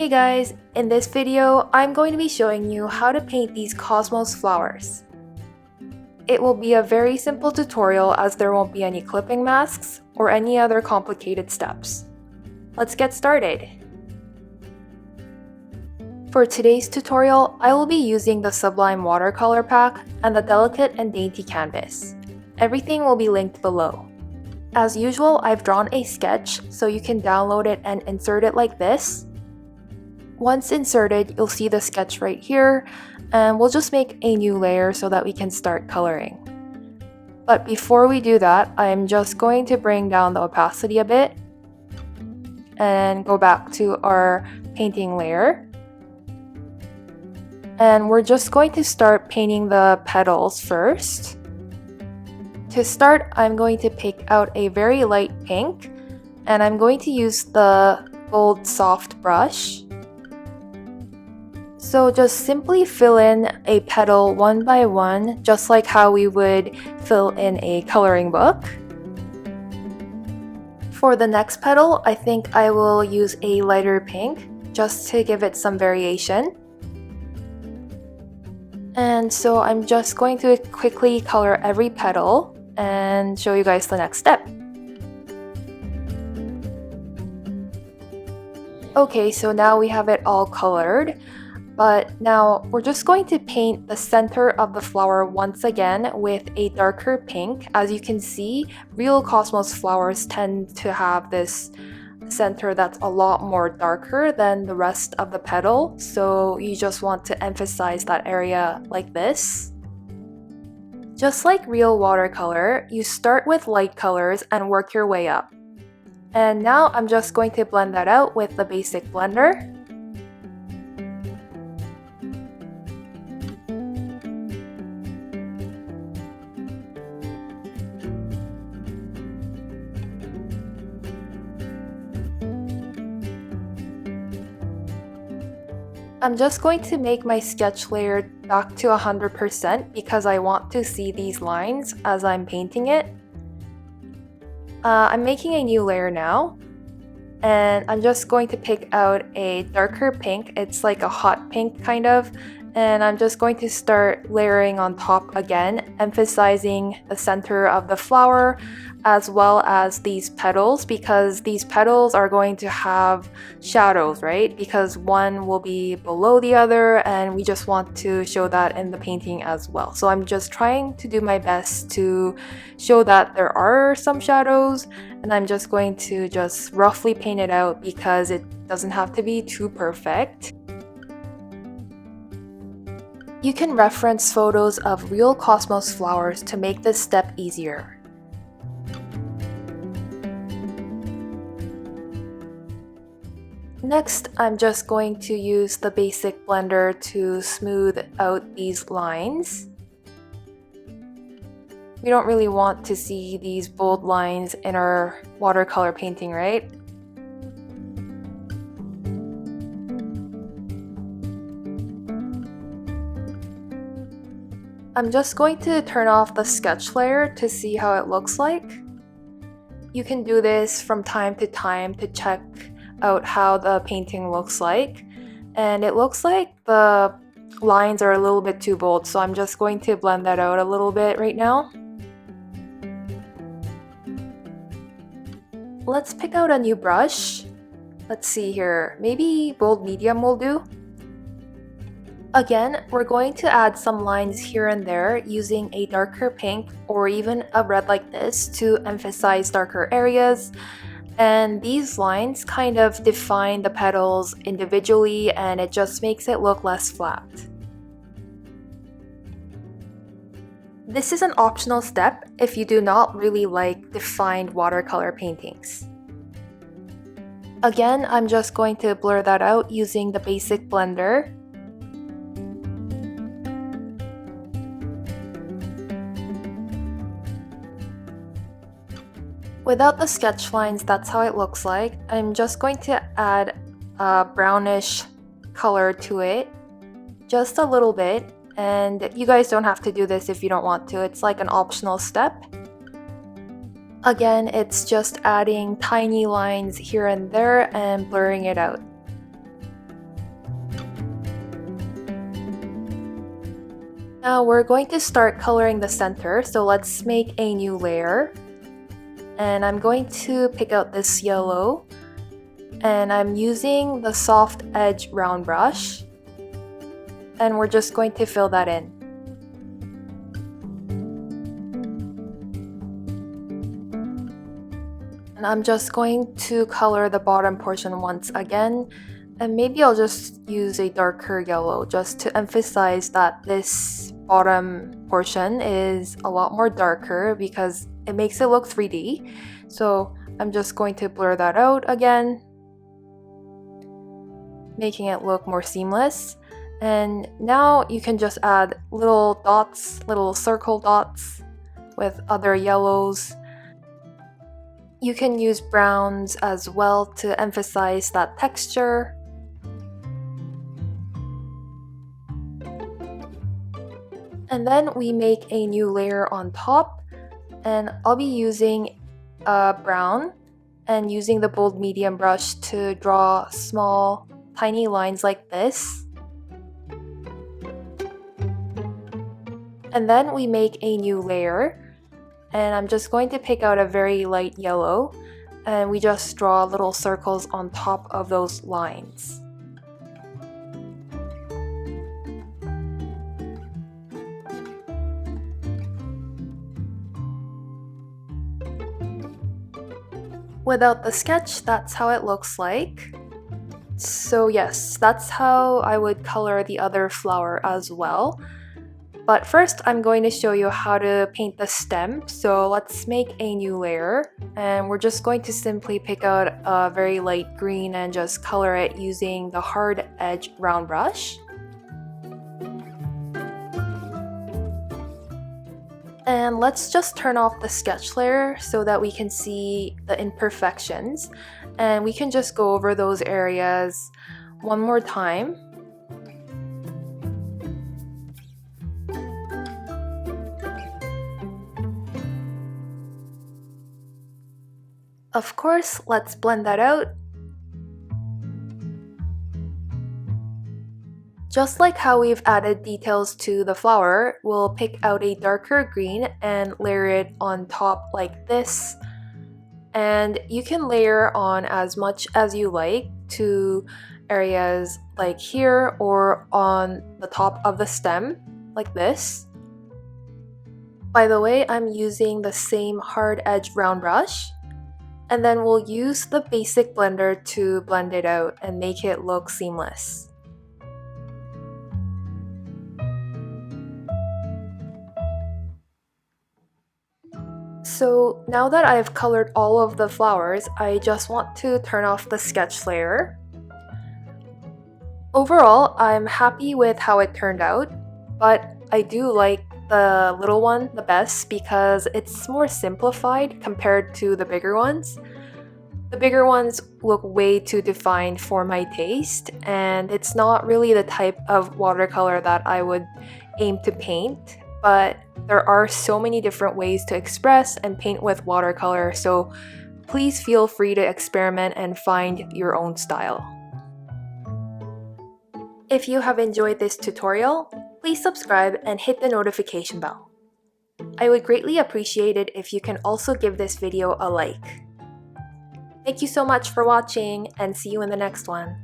Hey guys, in this video, I'm going to be showing you how to paint these cosmos flowers. It will be a very simple tutorial as there won't be any clipping masks or any other complicated steps. Let's get started. For today's tutorial, I will be using the Sublime Watercolor pack and the Delicate and Dainty canvas. Everything will be linked below. As usual, I've drawn a sketch so you can download it and insert it like this. Once inserted, you'll see the sketch right here, and we'll just make a new layer so that we can start coloring. But before we do that, I'm just going to bring down the opacity a bit and go back to our painting layer. And we're just going to start painting the petals first. To start, I'm going to pick out a very light pink, and I'm going to use the gold soft brush. So just simply fill in a petal one by one, just like how we would fill in a coloring book. For the next petal, I think I will use a lighter pink, just to give it some variation. And so I'm just going to quickly color every petal and show you guys the next step. Okay, so now we have it all colored. But now we're just going to paint the center of the flower once again with a darker pink. As you can see, real cosmos flowers tend to have this center that's a lot more darker than the rest of the petal. So you just want to emphasize that area like this. Just like real watercolor, you start with light colors and work your way up. And now I'm just going to blend that out with the basic blender. I'm just going to make my sketch layer back to 100% because I want to see these lines as I'm painting it. I'm making a new layer now, and I'm just going to pick out a darker pink. It's like a hot pink kind of, and I'm just going to start layering on top again, emphasizing the center of the flower as well as these petals, because these petals are going to have shadows, right? Because one will be below the other, and we just want to show that in the painting as well. So I'm just trying to do my best to show that there are some shadows, and I'm just going to just roughly paint it out because it doesn't have to be too perfect. You can reference photos of real cosmos flowers to make this step easier. Next, I'm just going to use the basic blender to smooth out these lines. We don't really want to see these bold lines in our watercolor painting, right? I'm just going to turn off the sketch layer to see how it looks like. You can do this from time to time to check out how the painting looks like, and it looks like the lines are a little bit too bold, so I'm just going to blend that out a little bit right now. Let's pick out a new brush. Let's see here, maybe bold medium will do. Again, we're going to add some lines here and there using a darker pink or even a red like this to emphasize darker areas. And these lines kind of define the petals individually, and it just makes it look less flat. This is an optional step if you do not really like defined watercolor paintings. Again, I'm just going to blur that out using the basic blender. Without the sketch lines, that's how it looks like. I'm just going to add a brownish color to it, just a little bit, and you guys don't have to do this if you don't want to. It's like an optional step. Again, it's just adding tiny lines here and there and blurring it out. Now we're going to start coloring the center, so let's make a new layer. And I'm going to pick out this yellow, and I'm using the soft edge round brush, and we're just going to fill that in. And I'm just going to color the bottom portion once again, and maybe I'll just use a darker yellow just to emphasize that this bottom portion is a lot more darker because it makes it look 3D. So I'm just going to blur that out again, making it look more seamless. And now you can just add little dots, little circle dots with other yellows. You can use browns as well to emphasize that texture. And then we make a new layer on top, and I'll be using a brown and using the bold medium brush to draw small tiny lines like this. And then we make a new layer, and I'm just going to pick out a very light yellow, and we just draw little circles on top of those lines. Without the sketch, that's how it looks like. So yes, that's how I would color the other flower as well. But first, I'm going to show you how to paint the stem. So let's make a new layer, and we're just going to simply pick out a very light green and just color it using the hard edge round brush. And let's just turn off the sketch layer so that we can see the imperfections, and we can just go over those areas one more time. Of course, let's blend that out. Just like how we've added details to the flower, we'll pick out a darker green and layer it on top like this. And you can layer on as much as you like to areas like here or on the top of the stem, like this. By the way, I'm using the same hard edge round brush. And then we'll use the basic blender to blend it out and make it look seamless. So now that I've colored all of the flowers, I just want to turn off the sketch layer. Overall, I'm happy with how it turned out, but I do like the little one the best because it's more simplified compared to the bigger ones. The bigger ones look way too defined for my taste, and it's not really the type of watercolor that I would aim to paint, but there are so many different ways to express and paint with watercolor, so please feel free to experiment and find your own style. If you have enjoyed this tutorial, please subscribe and hit the notification bell. I would greatly appreciate it if you can also give this video a like. Thank you so much for watching, and see you in the next one.